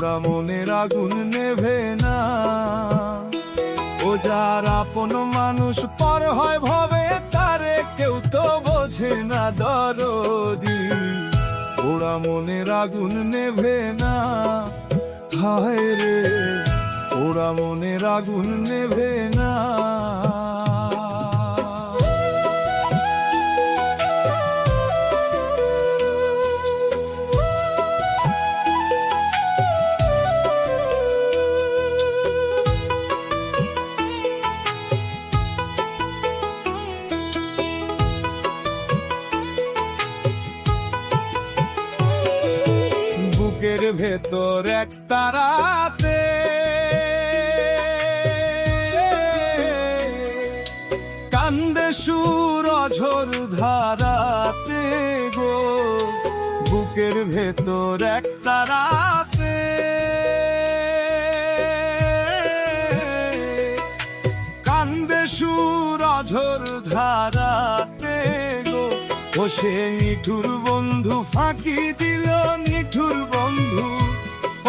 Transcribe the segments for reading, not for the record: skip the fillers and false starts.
ওরা মনের আগুন নেভে না। ও যার আপন মানুষ পর হয় ভবে, তারে কেউ তো বোঝে না দরদি। ওরা মনের আগুন নেভে না, হায় রে ওরা মনের আগুন নেভে না। বুকের ভেতর এক তারাতে কান্দে সুর অঝোর ধারাতে গো। বুকের ভেতর এক তারাতে কান্দে সুর অঝোর ধারাতে গো। ও সে নিঠুর বন্ধু ফাঁকি দিল, নিঠুর বন্ধু,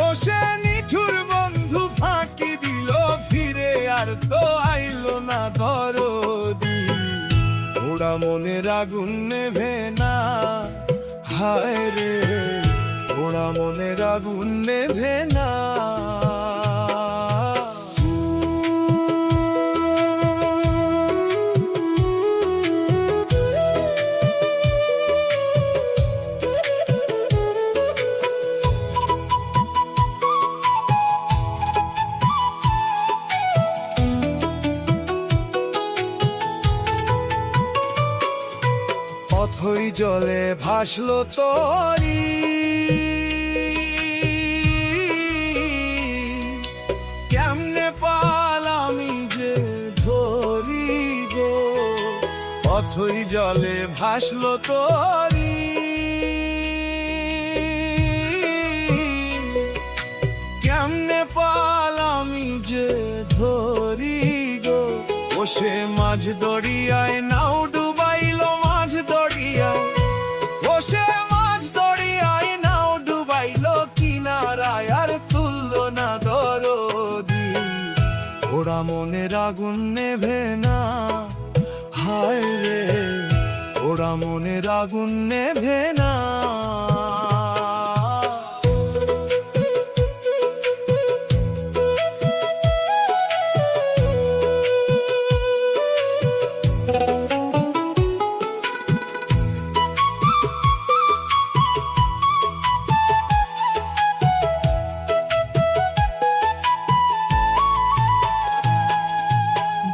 ও সে নিঠুর বন্ধু ফাঁকি দিল, ফিরে আর তো আইলো না দরদি। ওরা মনের আগুন নেভে না, হায় রে ওরা মনের আগুন নেভে না। অথই জলে ভাসলো তরি, কেমনে পালামি যে ধরি গো। অথই জলে ভাসলো তরি, কেমনে পালামি যে ধরি গো। ও সে মাঝ দরিয়ায় নাও ডুবাইলো, মাঝ দরিয়ায়, ও সে মাঝ দরিয়ায় নাও ডুবাইলো, কিনারায় আর তুললো না দরদি। ওরা মনের আগুন নেভে না, হায় রে ওরা মনের আগুন নেভে না।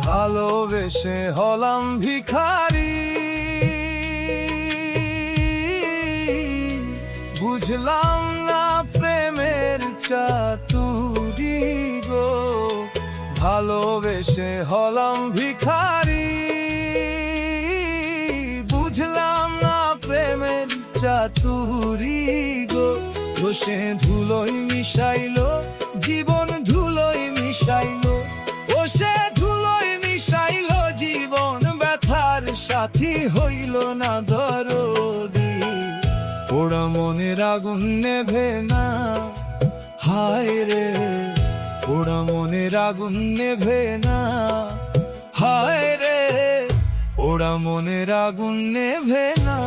ভালোবেসে হলাম ভিখারি, বুঝলাম না প্রেমের চাতুরি গো। ভালোবেসে হলাম ভিখারি, বুঝলাম না প্রেমের চাতুরি গো। সে ধুলোয় মিশাইলো, জীবন ধুলোয় মিশাইলো, ও সে ধুলোয় মিশাইলো জীবন, ব্যথার সাথী হইল না দরদি। ওরা মনের আগুন নেভে না, হায় রে ওরা মনের আগুন নেভে না, হায় রে ওরা মনের আগুন নেভে না।